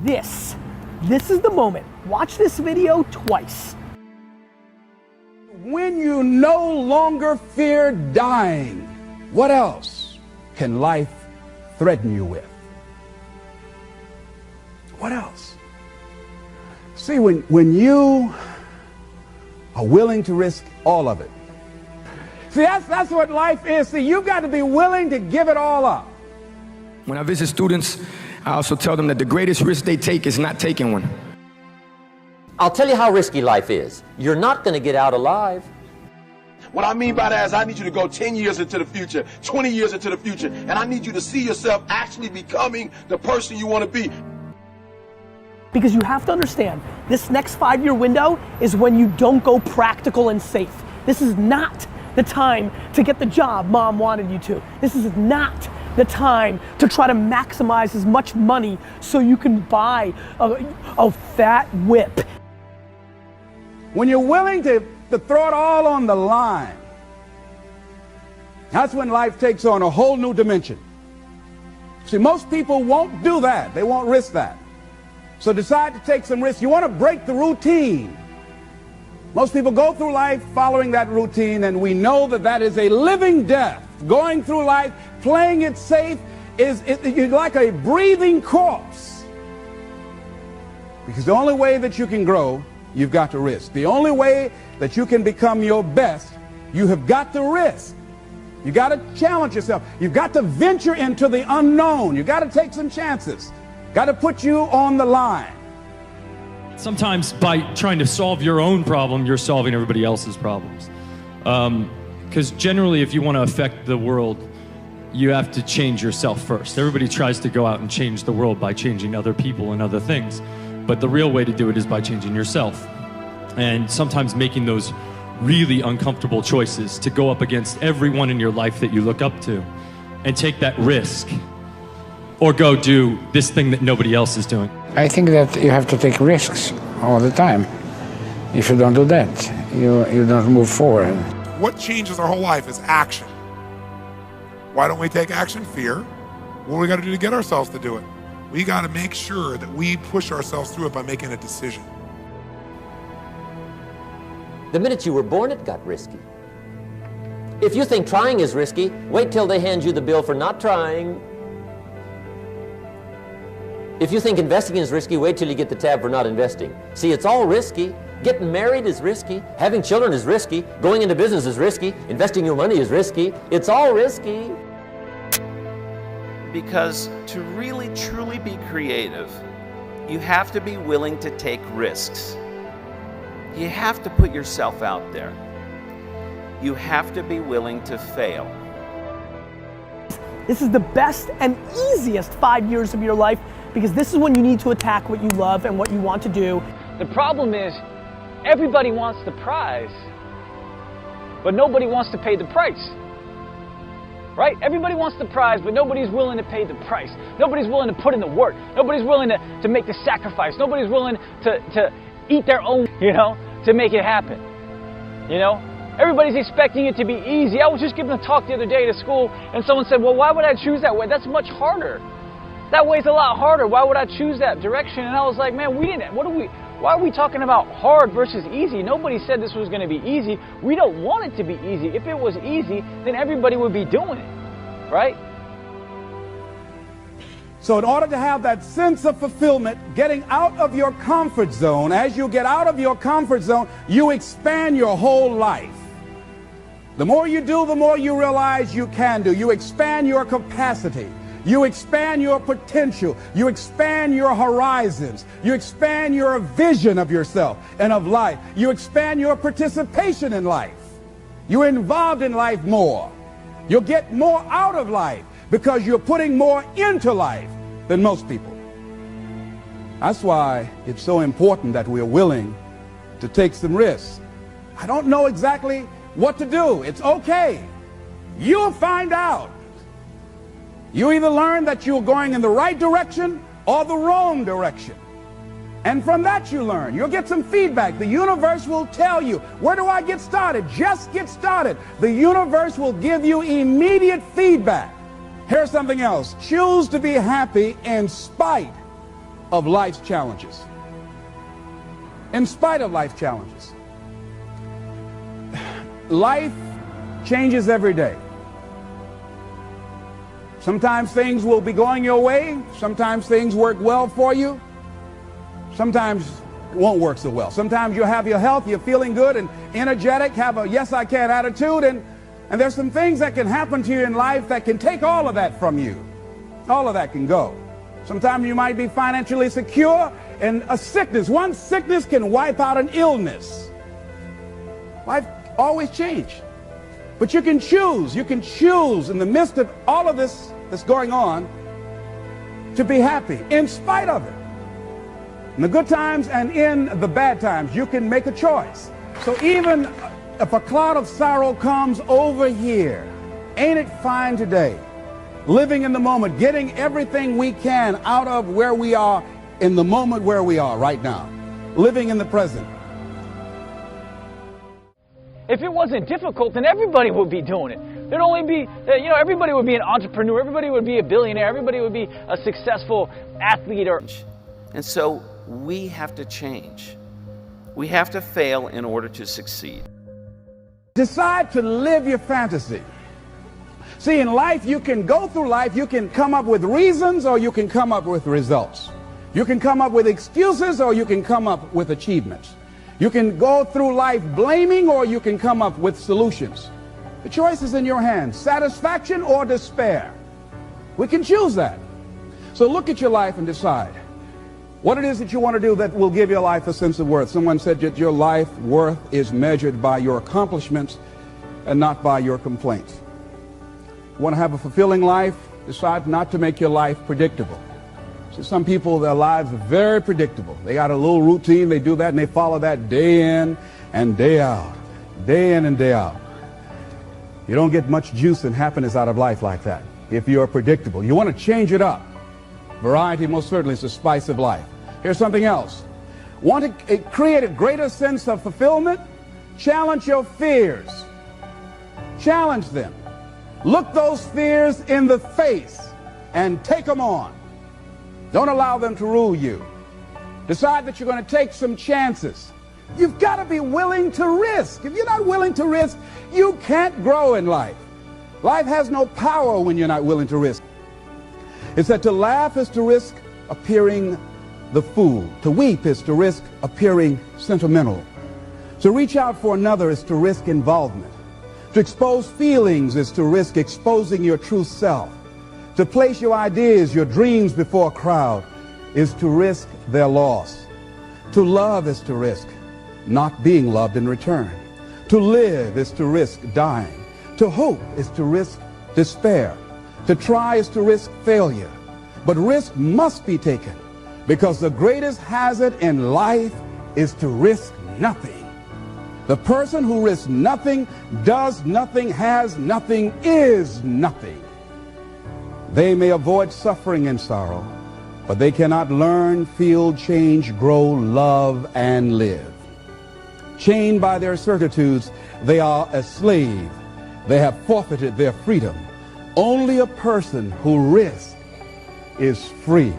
this is the moment. Watch this video twice. When you no longer fear dying, what else can life threaten you with? What else? See, when you are willing to risk all of it. See, that's what life is. See, you've got to be willing to give it all up. When I visit students, I also tell them that the greatest risk they take is not taking one. I'll tell you how risky life is. You're not going to get out alive. What I mean by that is I need you to go 10 years into the future, 20 years into the future, and I need you to see yourself actually becoming the person you want to be. Because you have to understand, this next 5-year window is when you don't go practical and safe. This is not the time to get the job mom wanted you to. This is not the time to try to maximize as much money so you can buy a fat whip. When you're willing to throw it all on the line, that's when life takes on a whole new dimension. See, most people won't do that. They won't risk that. So decide to take some risks. You want to break the routine. Most people go through life following that routine, and we know that that is a living death. Going through life, playing it safe, you're like a breathing corpse. Because the only way that you can grow, you've got to risk. The only way that you can become your best, you have got to risk. You got to challenge yourself. You've got to venture into the unknown. You got to take some chances. Got to put you on the line. Sometimes by trying to solve your own problem, you're solving everybody else's problems. Because generally, if you want to affect the world, you have to change yourself first. Everybody tries to go out and change the world by changing other people and other things. But the real way to do it is by changing yourself. And sometimes making those really uncomfortable choices to go up against everyone in your life that you look up to and take that risk. Or go do this thing that nobody else is doing. I think that you have to take risks all the time. If you don't do that, you don't move forward. What changes our whole life is action. Why don't we take action? Fear. What do we got to do to get ourselves to do it? We got to make sure that we push ourselves through it by making a decision. The minute you were born, it got risky. If you think trying is risky, wait till they hand you the bill for not trying. If you think investing is risky, wait till you get the tab for not investing. See, it's all risky. Getting married is risky. Having children is risky. Going into business is risky. Investing your money is risky. It's all risky. Because to really, truly be creative, you have to be willing to take risks. You have to put yourself out there. You have to be willing to fail. This is the best and easiest 5 years of your life, because this is when you need to attack what you love and what you want to do. The problem is, everybody wants the prize, but nobody wants to pay the price. Right? Everybody wants the prize, but nobody's willing to pay the price. Nobody's willing to put in the work. Nobody's willing to make the sacrifice. Nobody's willing to eat their own, to make it happen. Everybody's expecting it to be easy. I was just giving a talk the other day to school, and someone said, well, why would I choose that way? That's much harder. That way's a lot harder. Why would I choose that direction? And I was like, man, why are we talking about hard versus easy? Nobody said this was going to be easy. We don't want it to be easy. If it was easy, then everybody would be doing it, right? So in order to have that sense of fulfillment, getting out of your comfort zone, as you get out of your comfort zone, you expand your whole life. The more you do, the more you realize you can do. You expand your capacity. You expand your potential. You expand your horizons. You expand your vision of yourself and of life. You expand your participation in life. You're involved in life more. You'll get more out of life because you're putting more into life than most people. That's why it's so important that we're willing to take some risks. I don't know exactly what to do. It's okay. You'll find out. You either learn that you're going in the right direction or the wrong direction. And from that you learn. You'll get some feedback. The universe will tell you, where do I get started? Just get started. The universe will give you immediate feedback. Here's something else. Choose to be happy in spite of life's challenges. In spite of life's challenges. Life changes every day. Sometimes things will be going your way. Sometimes things work well for you. Sometimes it won't work so well. Sometimes you'll have your health, you're feeling good and energetic, have a yes I can attitude, and there's some things that can happen to you in life that can take all of that from you. All of that can go. Sometimes you might be financially secure, and a sickness, one sickness can wipe out an illness. Life always changes. But you can choose in the midst of all of this that's going on to be happy in spite of it. In the good times and in the bad times, you can make a choice. So even if a cloud of sorrow comes over here, ain't it fine today? Living in the moment, getting everything we can out of where we are in the moment where we are right now. Living in the present. If it wasn't difficult, then everybody would be doing it. There'd only be, everybody would be an entrepreneur, everybody would be a billionaire, everybody would be a successful athlete. And so we have to change. We have to fail in order to succeed. Decide to live your fantasy. See, in life, you can go through life, you can come up with reasons or you can come up with results. You can come up with excuses or you can come up with achievements. You can go through life blaming or you can come up with solutions. The choice is in your hands, satisfaction or despair. We can choose that. So look at your life and decide what it is that you want to do that will give your life a sense of worth. Someone said that your life worth is measured by your accomplishments and not by your complaints. You want to have a fulfilling life? Decide not to make your life predictable. So some people, their lives are very predictable. They got a little routine, they do that, and they follow that day in and day out. Day in and day out. You don't get much juice and happiness out of life like that if you're predictable. You want to change it up. Variety most certainly is the spice of life. Here's something else. Want to create a greater sense of fulfillment? Challenge your fears. Challenge them. Look those fears in the face and take them on. Don't allow them to rule you. Decide that you're going to take some chances. You've got to be willing to risk. If you're not willing to risk, you can't grow in life. Life has no power when you're not willing to risk. It's that to laugh is to risk appearing the fool. To weep is to risk appearing sentimental. To reach out for another is to risk involvement. To expose feelings is to risk exposing your true self. To place your ideas, your dreams before a crowd is to risk their loss. To love is to risk not being loved in return. To live is to risk dying. To hope is to risk despair. To try is to risk failure. But risk must be taken because the greatest hazard in life is to risk nothing. The person who risks nothing, does nothing, has nothing, is nothing. They may avoid suffering and sorrow, but they cannot learn, feel, change, grow, love, and live. Chained by their certitudes, they are a slave. They have forfeited their freedom. Only a person who risks is free.